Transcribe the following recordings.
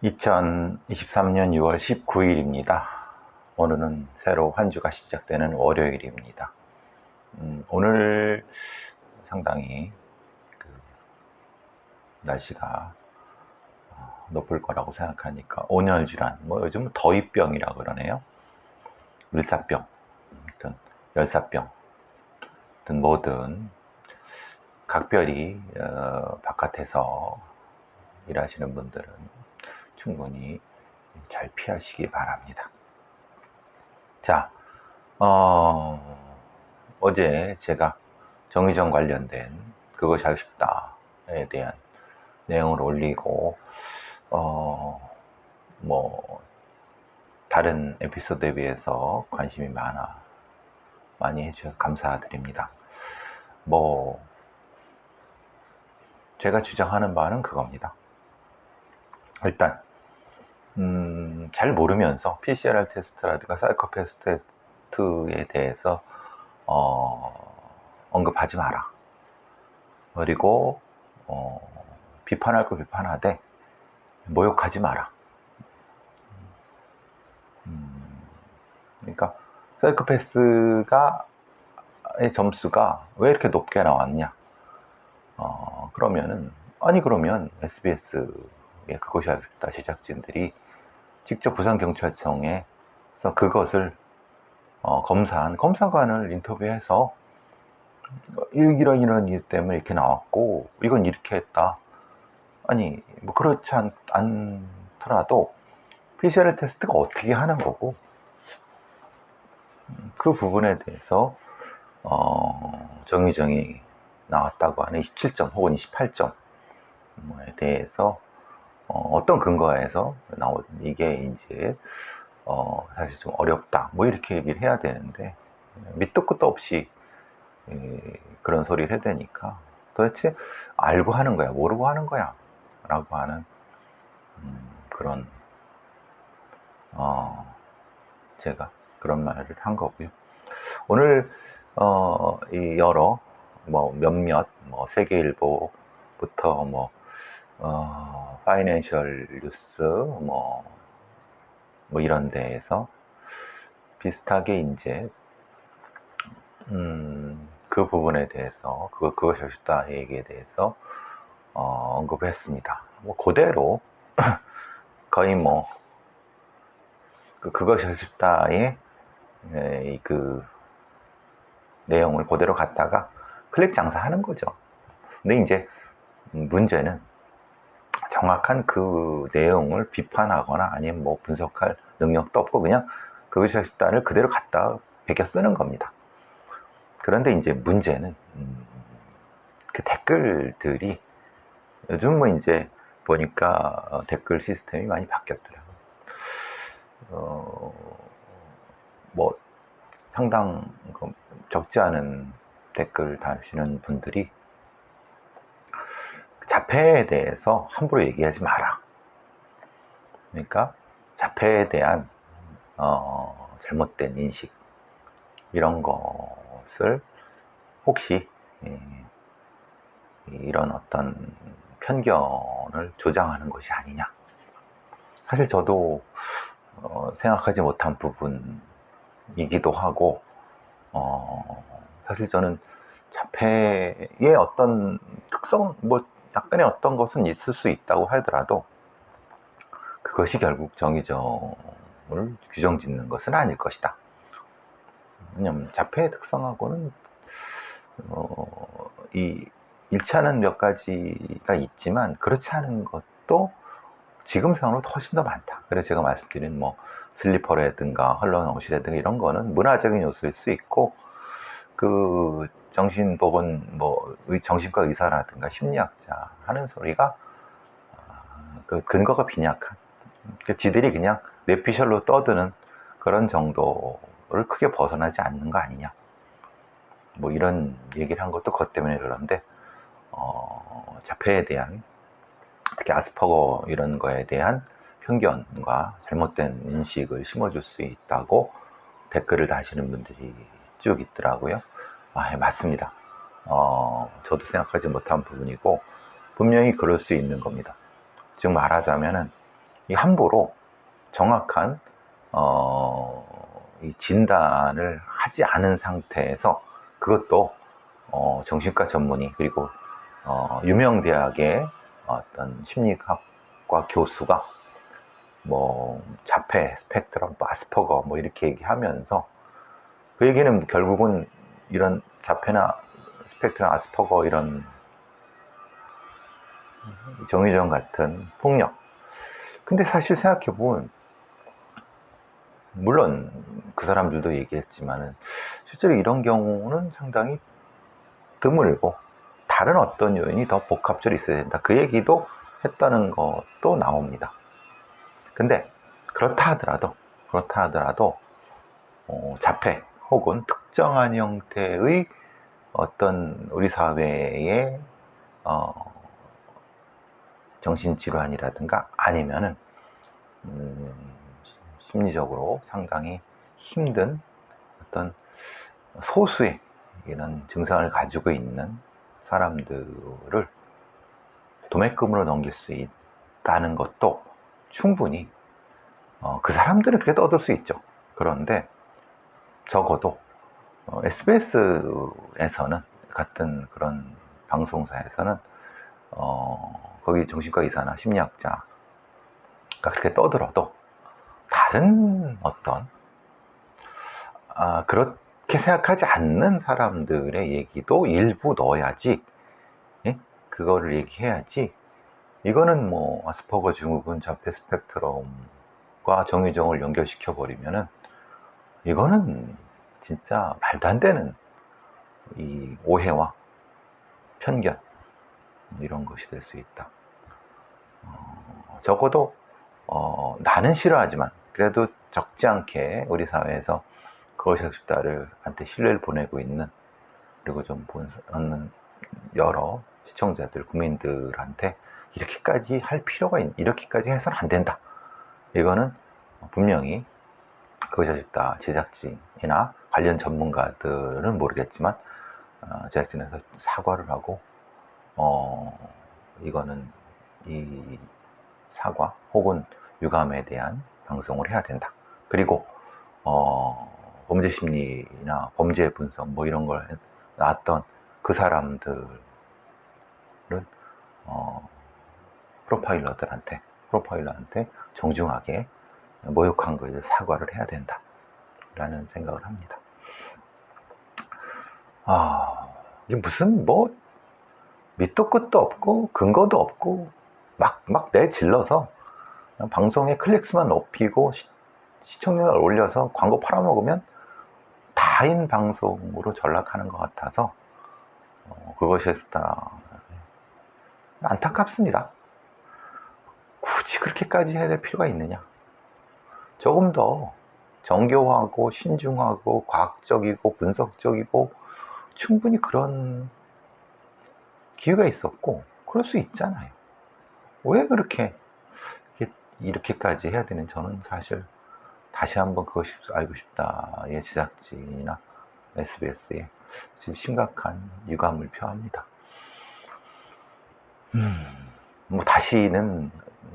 2023년 6월 19일입니다. 오늘은 새로 한 주가 시작되는 월요일입니다. 오늘 상당히 날씨가 높을 거라고 생각하니까 온열질환, 요즘 더위병이라 그러네요. 일사병, 열사병, 뭐든 각별히 바깥에서 일하시는 분들은 충분히 잘 피하시기 바랍니다. 자, 어제 제가 정의정 관련된 그것이 하고 싶다에 대한 내용을 올리고, 다른 에피소드에 비해서 관심이 많이 해주셔서 감사드립니다. 제가 주장하는 바는 그겁니다. 일단 잘 모르면서 PCR 테스트라든가 사이코패스 테스트에 대해서 언급하지 마라. 그리고 비판할 거 비판하되 모욕하지 마라. 그러니까 사이코패스가 의 점수가 왜 이렇게 높게 나왔냐? 그러면 SBS의 그것이 알고 싶다 제작진들이 직접 부산경찰청에서 그것을 검사한 검사관을 인터뷰해서 이런 이유 때문에 이렇게 나왔고 이건 이렇게 했다. 그렇지 않더라도 PCR 테스트가 어떻게 하는 거고 그 부분에 대해서 정의정이 나왔다고 하는 27점 혹은 28점에 대해서 어떤 근거에서 나온 이게 이제 사실 좀 어렵다 이렇게 얘기를 해야 되는데 밑도 끝도 없이 그런 소리를 해야 되니까 도대체 알고 하는 거야 모르고 하는 거야 라고 하는 그런 제가 그런 말을 한 거고요. 오늘 이 여러 몇몇 세계일보부터 파이낸셜 뉴스 이런 데에서 비슷하게 이제 그 부분에 대해서 그것이 쉽다 얘기에 대해서 언급했습니다. 그대로 거의 그것이 쉽다의 그 내용을 그대로 갖다가 클릭 장사하는 거죠. 근데 이제 문제는 정확한 그 내용을 비판하거나 아니면 분석할 능력도 없고 그냥 그것이 쉽다를 그대로 갖다 베껴 쓰는 겁니다. 그런데 이제 문제는 그 댓글들이 요즘 이제 보니까 댓글 시스템이 많이 바뀌었더라고요. 상당 적지 않은 댓글 다시는 분들이 자폐에 대해서 함부로 얘기하지 마라. 그러니까 자폐에 대한 잘못된 인식 이런 것을 혹시 이런 어떤 편견을 조장하는 것이 아니냐. 사실 저도 생각하지 못한 부분이기도 하고 사실 저는 자폐의 어떤 특성 약간의 어떤 것은 있을 수 있다고 하더라도 그것이 결국 정의정을 규정 짓는 것은 아닐 것이다. 왜냐하면 자폐의 특성하고는 일치하는 몇 가지가 있지만 그렇지 않은 것도 지금 상으로 훨씬 더 많다. 그래서 제가 말씀드린 슬리퍼라든가 헐렁옷이라든가 이런 거는 문화적인 요소일 수 있고 그 정신보건 정신과 의사라든가 심리학자 하는 소리가 그 근거가 빈약한 지들이 그냥 뇌피셜로 떠드는 그런 정도를 크게 벗어나지 않는 거 아니냐 이런 얘기를 한 것도 그것 때문에 그런데 자폐에 대한 특히 아스퍼거 이런 거에 대한 편견과 잘못된 인식을 심어줄 수 있다고 댓글을 다시는 분들이 쭉 있더라고요. 맞습니다. 저도 생각하지 못한 부분이고 분명히 그럴 수 있는 겁니다. 즉 말하자면은 이 함부로 정확한 이 진단을 하지 않은 상태에서, 그것도 정신과 전문의, 그리고 유명 대학의 어떤 심리학과 교수가 뭐 자폐, 스펙트럼, 아스퍼거 뭐 이렇게 얘기하면서, 그 얘기는 결국은 이런 자폐나 스펙트럼, 아스퍼거 이런 정의정 같은 폭력, 근데 사실 생각해보면, 물론 그 사람들도 얘기했지만은 실제로 이런 경우는 상당히 드물고 다른 어떤 요인이 더 복합적으로 있어야 된다, 그 얘기도 했다는 것도 나옵니다. 근데 그렇다 하더라도 자폐 혹은 특정한 형태의 어떤 우리 사회의 정신질환이라든가 아니면은 심리적으로 상당히 힘든 어떤 소수의 이런 증상을 가지고 있는 사람들을 도매금으로 넘길 수 있다는 것도 충분히 그 사람들은 그렇게 떠들 수 있죠. 그런데 적어도 SBS에서는, 같은 그런 방송사에서는 거기 정신과 의사나 심리학자가 그렇게 떠들어도 다른 어떤 그렇게 생각하지 않는 사람들의 얘기도 일부 넣어야지, 예? 그거를 얘기해야지. 이거는 뭐 아스퍼거 증후군, 자폐 스펙트럼과 정의정을 연결시켜 버리면은 이거는 진짜 말도 안 되는 이 오해와 편견, 이런 것이 될 수 있다. 적어도 나는 싫어하지만 그래도 적지 않게 우리 사회에서 그것이 하고 싶다를 한테 신뢰를 보내고 있는, 그리고 좀 보는 여러 시청자들, 국민들한테 이렇게까지 할 필요가 이렇게까지 해서는 안 된다, 이거는 분명히 그것이 하고 싶다 제작진이나 관련 전문가들은 모르겠지만 제작진에서 사과를 하고 이거는 이 사과 혹은 유감에 대한 방송을 해야 된다. 그리고 범죄 심리나 범죄 분석 뭐 이런 걸 나왔던 그 사람들은 프로파일러한테 정중하게 모욕한 거에 대해서 사과를 해야 된다 라는 생각을 합니다. 이게 무슨 뭐 밑도 끝도 없고 근거도 없고 막 내질러서 그냥 방송에 클릭수만 높이고 시청률을 올려서 광고 팔아먹으면 다인 방송으로 전락하는 것 같아서 그것이 다 안타깝습니다. 굳이 그렇게까지 해야 될 필요가 있느냐. 조금 더 정교하고 신중하고 과학적이고 분석적이고 충분히 그런 기회가 있었고 그럴 수 있잖아요. 왜 그렇게 이렇게까지 해야 되는, 저는 사실 다시 한번 그것이 알고 싶다의 제작진이나 SBS에 지금 심각한 유감을 표합니다. 뭐 다시는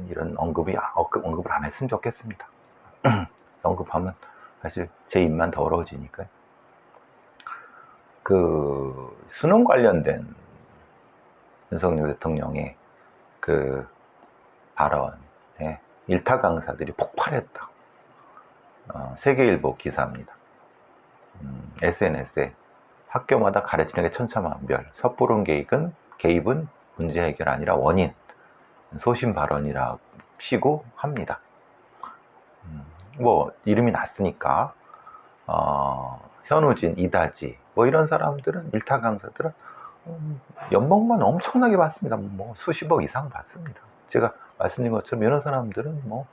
이런 언급을 안 했으면 좋겠습니다. 언급하면 사실 제 입만 더러워지니까요. 그 수능 관련된 윤석열 대통령의 그 발언에 일타 강사들이 폭발했다. 세계일보 기사입니다. SNS에 학교마다 가르치는 게 천차만별, 섣부른 개입은 문제 해결 아니라 원인, 소신 발언이라 시고 합니다. 뭐 이름이 났으니까 현우진, 이다지 뭐 이런 사람들은, 일타 강사들은 연봉만 엄청나게 받습니다. 뭐 수십억 이상 받습니다. 제가 말씀드린 것처럼 이런 사람들은 뭐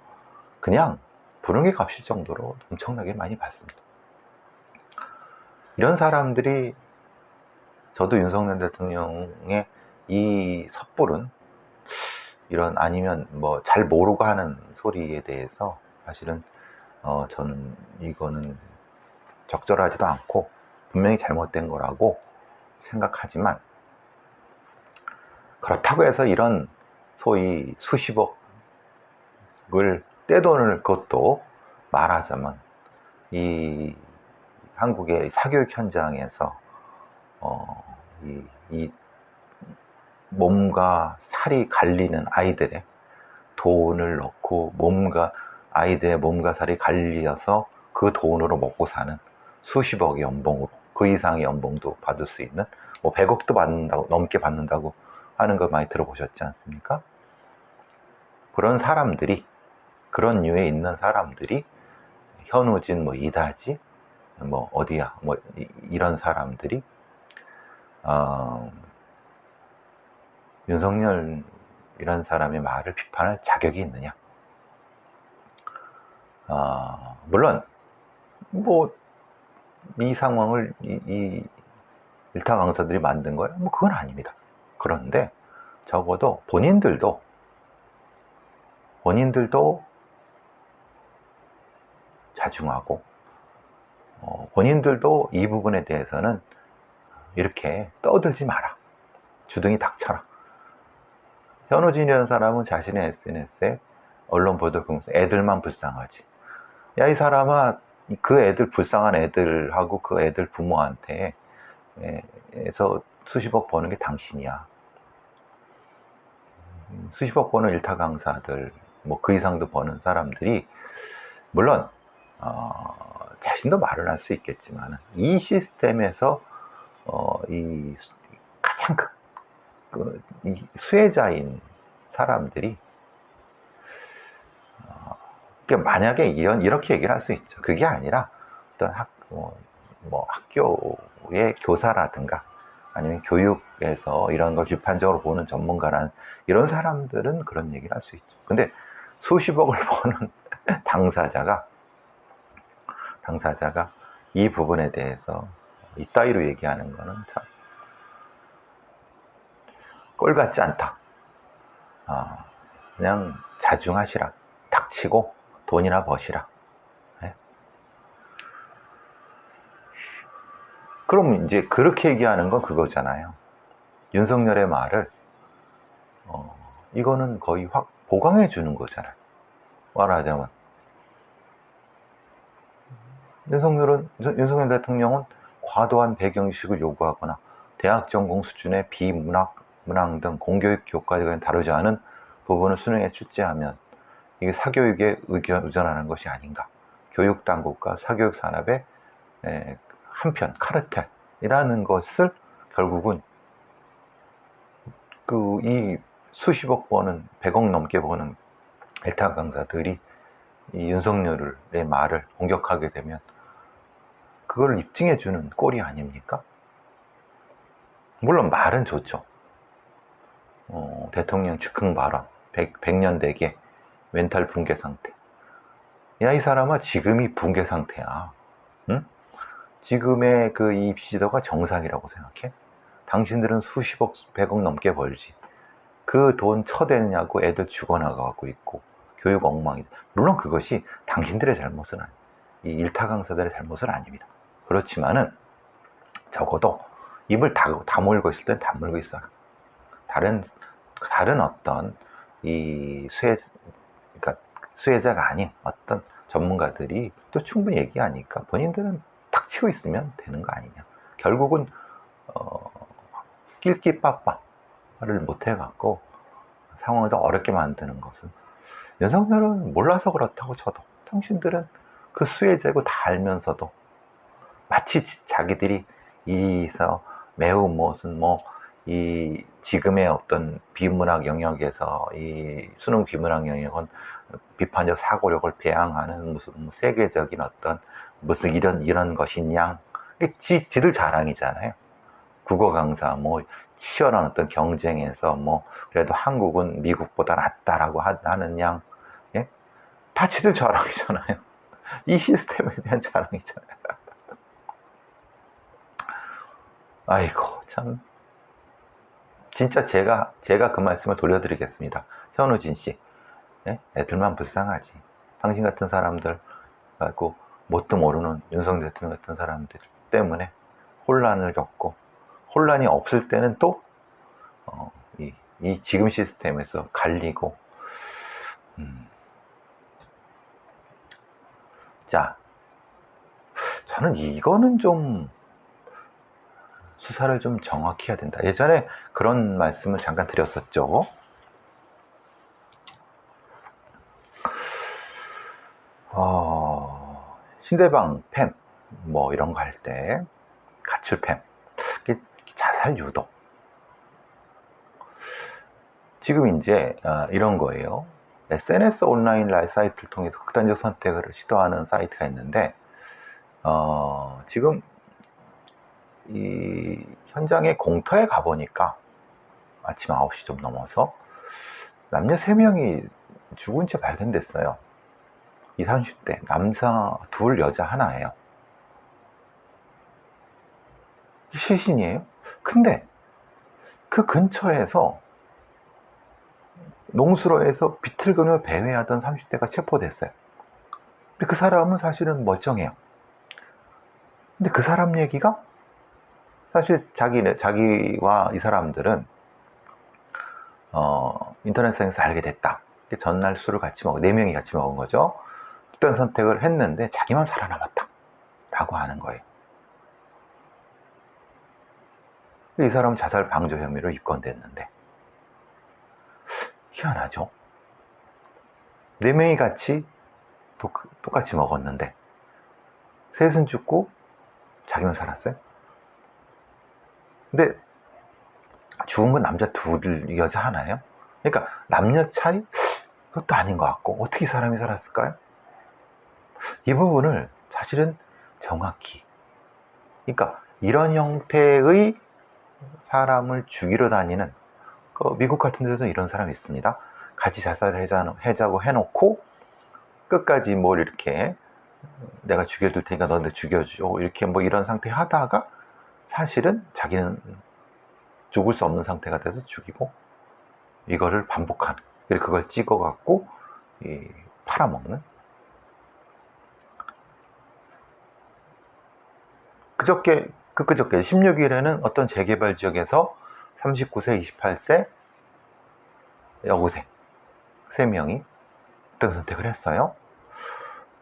그냥 부르는 게 값일 정도로 엄청나게 많이 받습니다. 이런 사람들이, 저도 윤석열 대통령의 이 섣부른 이런, 아니면 뭐 잘 모르고 하는 소리에 대해서 사실은 저는 이거는 적절하지도 않고 분명히 잘못된 거라고 생각하지만, 그렇다고 해서 이런 소위 수십억 떼돈을 그것도 말하자면 이 한국의 사교육 현장에서 이 몸과 살이 갈리는 아이들의 돈을 넣고 아이들의 몸과 살이 갈리어서 그 돈으로 먹고 사는 수십억의 연봉으로 그 이상의 연봉도 받을 수 있는 100억도 받는다고 넘게 받는다고 하는 거 많이 들어보셨지 않습니까? 그런 사람들이 그런 류에 있는 사람들이 현우진 이다지 어디야 이런 사람들이 윤석열 이런 사람의 말을 비판할 자격이 있느냐? 물론 이 상황을 이 일타 강사들이 만든 거야? 그건 아닙니다. 그런데 적어도 본인들도 자중하고 본인들도 이 부분에 대해서는 이렇게 떠들지 마라. 주둥이 닥쳐라. 현우진이라는 사람은 자신의 SNS에 언론 보도를 보면서 애들만 불쌍하지. 야, 이 사람아, 그 애들 불쌍한 애들하고 그 애들 부모한테 에서 수십억 버는 게 당신이야. 수십억 버는 일타 강사들, 그 이상도 버는 사람들이 물론 자신도 말을 할 수 있겠지만 이 시스템에서 이 가장 이 수혜자인 사람들이 만약에 이렇게 얘기를 할 수 있죠. 그게 아니라 어떤 학교의 교사라든가 아니면 교육에서 이런 걸 비판적으로 보는 전문가라는 이런 사람들은 그런 얘기를 할 수 있죠. 근데 수십억을 버는 당사자가 이 부분에 대해서 이따위로 얘기하는 거는 참 꼴 같지 않다. 그냥 자중하시라. 닥치고 돈이나 버시라. 네? 그럼 이제 그렇게 얘기하는 건 그거잖아요. 윤석열의 말을 이거는 거의 확 보강해 주는 거잖아요. 말하자면 윤석열 대통령은 과도한 배경지식을 요구하거나 대학 전공 수준의 문학 등 공교육 교과에 다루지 않은 부분을 수능에 출제하면 이게 사교육에 의존하는 것이 아닌가. 교육당국과 사교육 산업의 한편 카르텔이라는 것을 결국은 이 수십억 버는 100억 넘게 버는 엘타 강사들이 이 윤석열의 말을 공격하게 되면 그걸 입증해주는 꼴이 아닙니까? 물론 말은 좋죠. 대통령 즉흥 발언, 100년 대계 멘탈 붕괴 상태. 야, 이 사람아, 지금이 붕괴 상태야. 응? 지금의 그 입시도가 정상이라고 생각해? 당신들은 수십억, 100억 넘게 벌지. 그 돈 쳐대느냐고 애들 죽어나가고 있고 교육 엉망이다. 물론 그것이 당신들의 잘못은 아니에요. 이 일타 강사들의 잘못은 아닙니다. 그렇지만은 적어도 입을 다물고 있을 땐 다물고 있어라. 다른 어떤 그러니까 수혜자가 아닌 어떤 전문가들이 또 충분히 얘기하니까 본인들은 닥치고 있으면 되는 거 아니냐. 결국은 낄끼빠빠를 못해갖고 상황을 더 어렵게 만드는 것은 윤석열은 몰라서 그렇다고 쳐도 당신들은 그 수혜자고 다 알면서도 마치 자기들이 매우 이 지금의 어떤 비문학 영역에서 이 수능 비문학 영역은 비판적 사고력을 배양하는 무슨 세계적인 어떤 무슨 이런 것이냐. 지들 자랑이잖아요. 국어 강사 치열한 어떤 경쟁에서 그래도 한국은 미국보다 낫다라고 하는 양, 예? 다 지들 자랑이잖아요. 이 시스템에 대한 자랑이잖아요. 아이고 참 진짜 제가 그 말씀을 돌려드리겠습니다. 현우진 씨, 예? 애들만 불쌍하지. 당신 같은 사람들 갖고 뭣도 모르는 윤석열 대통령 같은 사람들 때문에 혼란을 겪고 혼란이 없을 때는 또 이 지금 시스템에서 갈리고 자, 저는 이거는 좀 수사를 좀 정확히 해야 된다. 예전에 그런 말씀을 잠깐 드렸었죠. 신대방 팸, 뭐 이런 거 할 때, 가출팸, 자살 유도. 지금 이제 이런 거예요. SNS 온라인 사이트를 통해서 극단적 선택을 시도하는 사이트가 있는데, 지금 이 현장에 공터에 가보니까 아침 9시 좀 넘어서 남녀 3명이 죽은 채 발견됐어요. 20, 30대 남자 2, 여자 1예요. 시신이에요. 근데 그 근처에서 농수로에서 비틀거리며 배회하던 30대가 체포됐어요. 근데 그 사람은 사실은 멀쩡해요. 근데 그 사람 얘기가 사실 자기와 이 사람들은 인터넷상에서 알게 됐다. 전날 술을 같이 4명이 같이 먹은 거죠. 극단 선택을 했는데 자기만 살아남았다 라고 하는 거예요. 이 사람은 자살 방조 혐의로 입건됐는데, 희한하죠. 4명이 같이 똑같이 먹었는데 셋은 죽고 자기만 살았어요. 근데 죽은 건 남자 2, 여자 1예요. 그러니까 남녀 차이? 그것도 아닌 것 같고, 어떻게 사람이 살았을까요? 이 부분을 사실은 정확히, 그러니까 이런 형태의 사람을 죽이러 다니는, 미국 같은 데서 이런 사람이 있습니다. 같이 자살을 하자고 해놓고 끝까지 뭘 이렇게 내가 죽여줄 테니까 너네 죽여줘, 이렇게 뭐 이런 상태 하다가 사실은 자기는 죽을 수 없는 상태가 돼서 죽이고, 이거를 반복하는, 그리고 그걸 찍어갖고 팔아먹는. 그저께 16일에는 어떤 재개발 지역에서 39세, 28세 여고생 3명이 극단 선택을 했어요.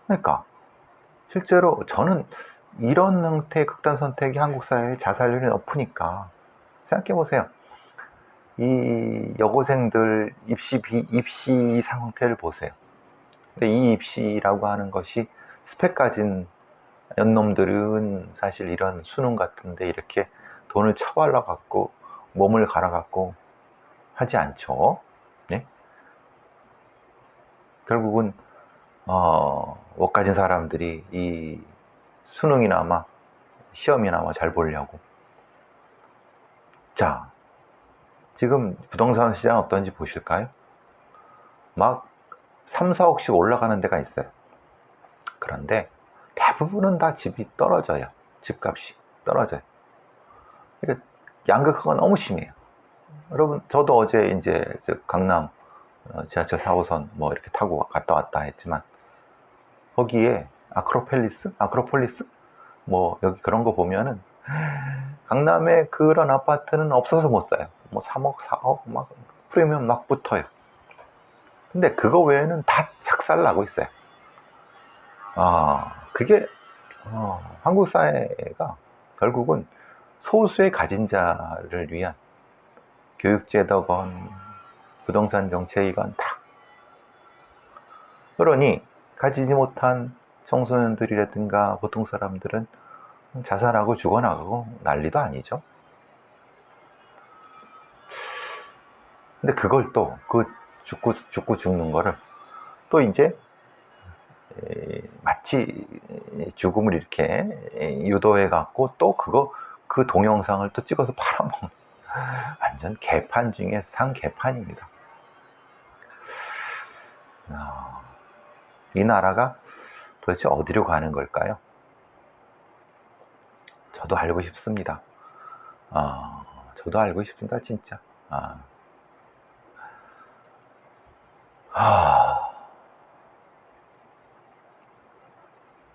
그러니까 실제로 저는 이런 형태의 극단 선택이 한국 사회의 자살률이 높으니까, 생각해보세요. 이 여고생들 입시 상태를 보세요. 근데 이 입시라고 하는 것이 스펙 가진 연놈들은 사실 이런 수능 같은데 이렇게 돈을 처발라 갖고 몸을 갈아 갖고 하지 않죠. 네? 결국은 못 가진 사람들이 이 수능이나마 시험이나마 잘 보려고. 자, 지금 부동산 시장 어떤지 보실까요? 막 3, 4억씩 올라가는 데가 있어요. 그런데 대부분은 다 집이 떨어져요. 집값이 떨어져요. 그러니까 양극화가 너무 심해요. 여러분, 저도 어제 이제 강남 지하철 4호선 뭐 이렇게 타고 갔다 왔다 했지만, 거기에 아크로폴리스 뭐 여기 그런 거 보면은 강남에 그런 아파트는 없어서 못 사요. 뭐 3억, 4억 막 프리미엄 막 붙어요. 근데 그거 외에는 다 작살나고 있어요. 그게 한국 사회가 결국은 소수의 가진 자를 위한 교육제도건 부동산 정책이건 다. 그러니 가지지 못한 청소년들이라든가 보통 사람들은 자살하고 죽어나가고 난리도 아니죠. 근데 그걸 또 죽고 죽는 거를 또 이제 마치 죽음을 이렇게 유도해 갖고 또 그 동영상을 또 찍어서 팔아먹는, 완전 개판 중에 상개판입니다. 이 나라가 도대체 어디로 가는 걸까요? 저도 알고 싶습니다. 저도 알고 싶습니다, 진짜.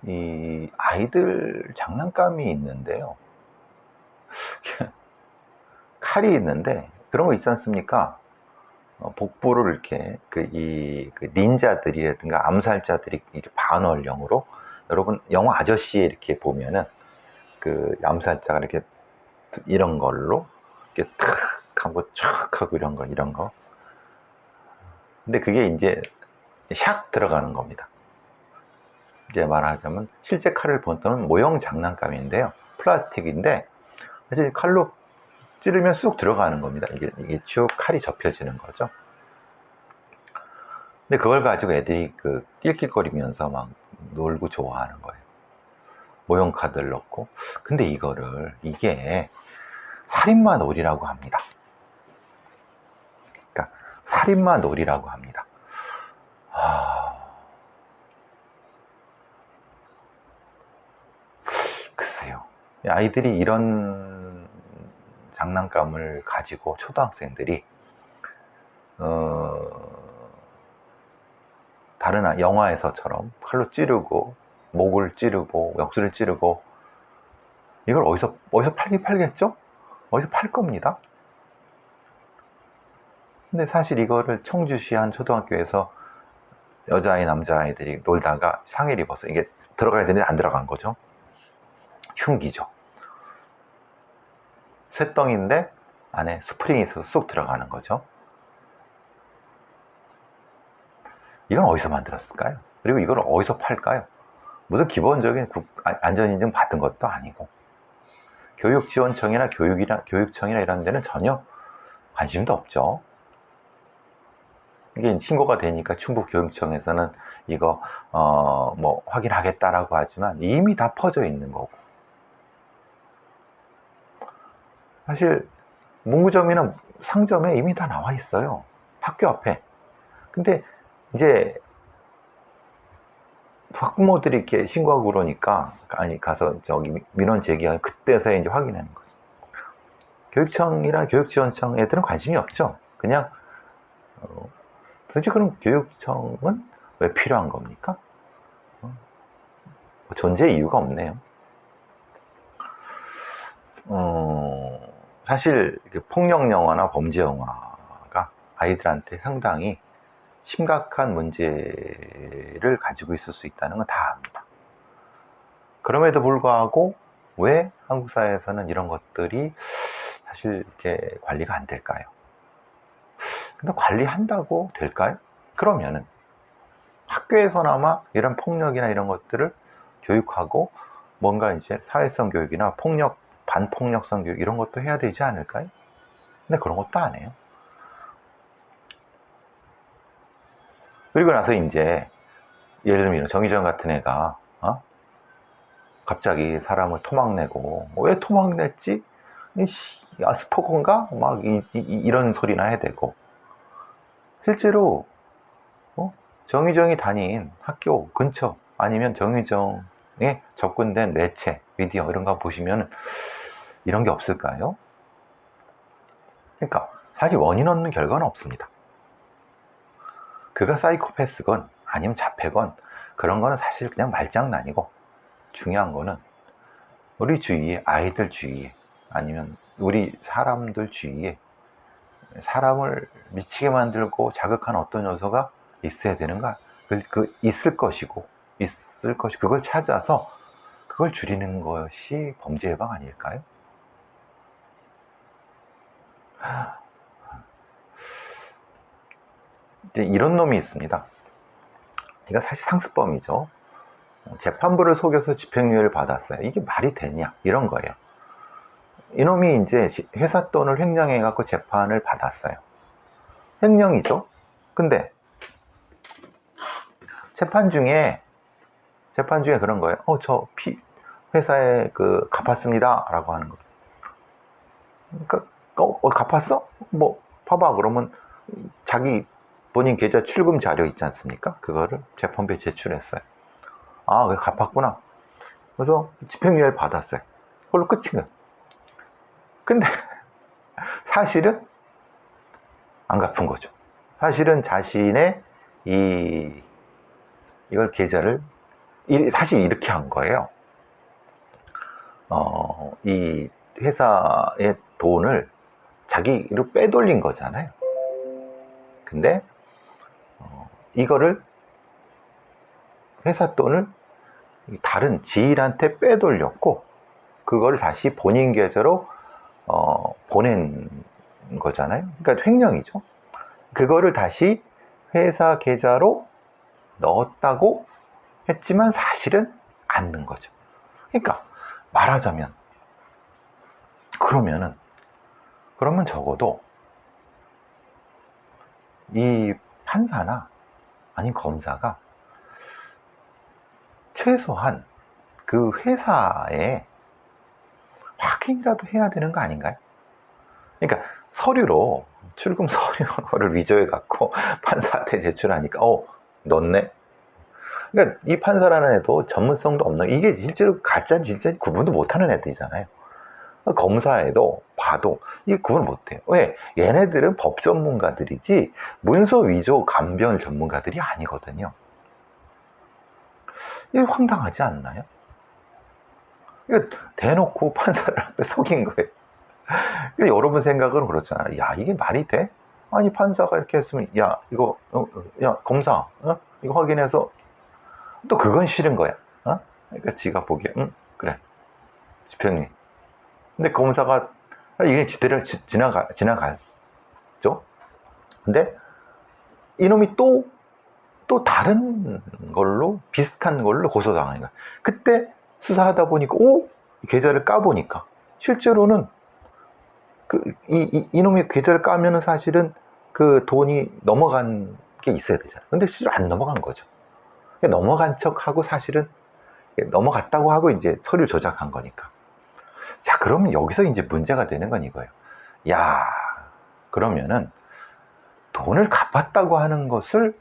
이 아이들 장난감이 있는데요. 칼이 있는데 그런 거 있지 않습니까? 복부를 이렇게 그 닌자들이라든가 암살자들이 이렇게 반월형으로 여러분 영화 아저씨에 이렇게 보면은 그 암살자가 이렇게 이런 걸로 이렇게 탁 하고 촥 하고 이런 거. 근데 그게 이제 샥 들어가는 겁니다. 이제 말하자면 실제 칼을 본떠는 모형 장난감인데요. 플라스틱인데 사실 칼로 찌르면 쑥 들어가는 겁니다. 이게 쭉 칼이 접혀지는 거죠. 근데 그걸 가지고 애들이 그 낄낄거리면서 막 놀고 좋아하는 거예요. 모형 카드를 넣고. 근데 이게 살인마 놀이라고 합니다. 그러니까 살인마 놀이라고 합니다. 글쎄요. 아이들이 이런 장난감을 가지고 초등학생들이 다른 영화에서처럼 칼로 찌르고 목을 찌르고 역수를 찌르고 이걸 어디서 팔겠죠? 어디서 팔 겁니다. 근데 사실 이거를 청주시 한 초등학교에서 여자아이 남자아이들이 놀다가 상해를 입어서 이게 들어가야 되는데 안 들어간 거죠. 흉기죠. 쇳덩인데 안에 스프링이 있어서 쑥 들어가는 거죠. 이건 어디서 만들었을까요? 그리고 이걸 어디서 팔까요? 무슨 기본적인 안전인증 받은 것도 아니고 교육지원청이나 교육청이나 이런 데는 전혀 관심도 없죠. 이게 신고가 되니까 충북교육청에서는 이거 뭐 확인하겠다라고 하지만 이미 다 퍼져 있는 거고, 사실 문구점이나 상점에 이미 다 나와 있어요. 학교 앞에. 근데 이제 학부모들이 이렇게 신고하고 그러니까 가서 저기 민원 제기하면 그때서야 이제 확인하는 거죠. 교육청이나 교육지원청 애들은 관심이 없죠. 그냥 도대체 그럼 교육청은 왜 필요한 겁니까? 존재 이유가 없네요. 사실 폭력 영화나 범죄 영화가 아이들한테 상당히 심각한 문제를 가지고 있을 수 있다는 건 다 압니다. 그럼에도 불구하고 왜 한국 사회에서는 이런 것들이 사실 이렇게 관리가 안 될까요? 근데 관리한다고 될까요? 그러면은 학교에서나마 이런 폭력이나 이런 것들을 교육하고 뭔가 이제 사회성 교육이나 반폭력성 교육 이런 것도 해야 되지 않을까요? 근데 그런 것도 안 해요. 그리고 나서 이제 예를 들면 정의정 같은 애가 갑자기 사람을 토막내고 왜 토막냈지? 스포건가? 막 이런 소리나 해야 되고, 실제로 정의정이 다닌 학교 근처 아니면 정의정에 접근된 매체, 미디어 이런 거 보시면 이런 게 없을까요? 그러니까 사실 원인 없는 결과는 없습니다. 그가 사이코패스건 아니면 자폐건 그런 거는 사실 그냥 말장난이고, 중요한 거는 우리 주위에, 아이들 주위에 아니면 우리 사람들 주위에 사람을 미치게 만들고 자극하는 어떤 요소가 있어야 되는가? 있을 것이고 그걸 찾아서 그걸 줄이는 것이 범죄 예방 아닐까요? 이제 이런 놈이 있습니다. 이거 사실 상습범이죠. 재판부를 속여서 집행유예를 받았어요. 이게 말이 되냐? 이런 거예요. 이놈이 이제 회사 돈을 횡령해 갖고 재판을 받았어요. 횡령이죠. 근데 재판 중에 그런 거예요. 회사에 갚았습니다 라고 하는 거예요. 그러니까 갚았어? 뭐 봐봐. 그러면 자기 본인 계좌 출금 자료 있지 않습니까? 그거를 재판부에 제출했어요. 그래 갚았구나. 그래서 집행유예를 받았어요. 그걸로 끝인 거예요. 근데 사실은 안 갚은 거죠. 사실은 자신의 이걸 계좌를 사실 이렇게 한 거예요. 이 회사의 돈을 자기로 빼돌린 거잖아요. 근데 이거를 회사 돈을 다른 지인한테 빼돌렸고 그걸 다시 본인 계좌로 보낸 거잖아요. 그러니까 횡령이죠. 그거를 다시 회사 계좌로 넣었다고 했지만 사실은 안 넣은 거죠. 그러니까 말하자면 그러면 적어도 이 판사나 아닌 검사가 최소한 그 회사에 확인이라도 해야 되는 거 아닌가요? 그러니까 서류로 출금 서류를 위조해 갖고 판사한테 제출하니까 넣었네. 그러니까 이 판사라는 애도 전문성도 없는, 이게 실제로 가짜 진짜 구분도 못하는 애들이잖아요. 검사에도 봐도 이 구분을 못해요. 왜? 얘네들은 법 전문가들이지 문서 위조 감변 전문가들이 아니거든요. 이게 황당하지 않나요? 이거 대놓고 판사를 앞에 속인 거예요. 근데 여러분 생각은 그렇잖아요. 야, 이게 말이 돼? 아니, 판사가 이렇게 했으면, 야, 이거, 야, 검사, 이거 확인해서, 또 그건 싫은 거야. 그러니까 지가 보기에, 그래. 집행님. 근데 검사가, 이게 지대로 지나갔죠? 근데 이놈이 또 다른 걸로, 비슷한 걸로 고소당하는 거야. 그때 수사하다 보니까, 계좌를 까보니까, 실제로는 이놈이 계좌를 까면은 사실은 그 돈이 넘어간 게 있어야 되잖아요. 근데 실제로 안 넘어간 거죠. 넘어간 척하고 사실은 넘어갔다고 하고 이제 서류 조작한 거니까. 자, 그러면 여기서 이제 문제가 되는 건 이거예요. 야, 그러면은 돈을 갚았다고 하는 것을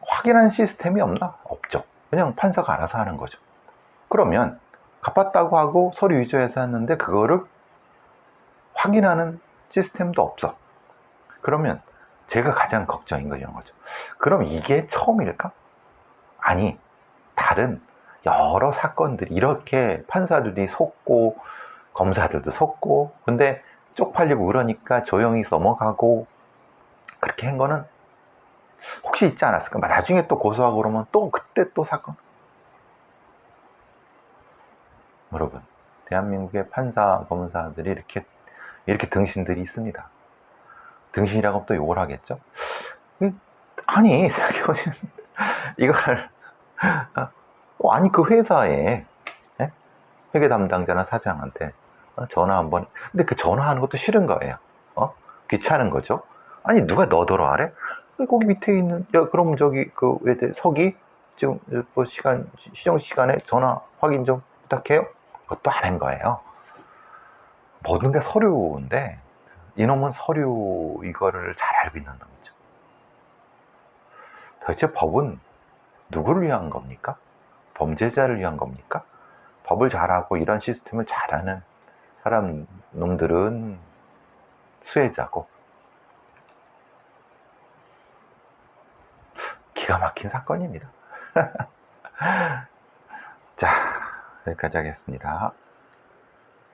확인하는 시스템이 없나? 없죠. 그냥 판사가 알아서 하는 거죠. 그러면 갚았다고 하고 서류 위조해서 했는데 그거를 확인하는 시스템도 없어. 그러면 제가 가장 걱정인 거 이런 거죠. 그럼 이게 처음일까? 아니, 다른 여러 사건들이 이렇게 판사들이 속고 검사들도 속고 근데 쪽팔리고 그러니까 조용히 넘어가고 그렇게 한 거는 혹시 있지 않았을까? 나중에 또 고소하고 그러면 또 그때 또 사건. 여러분, 대한민국의 판사 검사들이 이렇게 등신들이 있습니다. 등신이라고 하면 또 욕을 하겠죠? 아니, 생각해보시면, 이거를, 아니, 그 회사에, 회계 담당자나 사장한테 전화 한번, 근데 그 전화하는 것도 싫은 거예요. 귀찮은 거죠? 아니, 누가 너더러 하래? 거기 밑에 있는, 야, 그럼 저기, 서기, 지금, 뭐 시정 시간에 전화 확인 좀 부탁해요? 그것도 안 한 거예요. 모든 게 서류인데, 이놈은 서류 이거를 잘 알고 있는 놈이죠. 도대체 법은 누구를 위한 겁니까? 범죄자를 위한 겁니까? 법을 잘하고 이런 시스템을 잘하는 놈들은 수혜자고, 기가 막힌 사건입니다. 자, 여기까지 하겠습니다.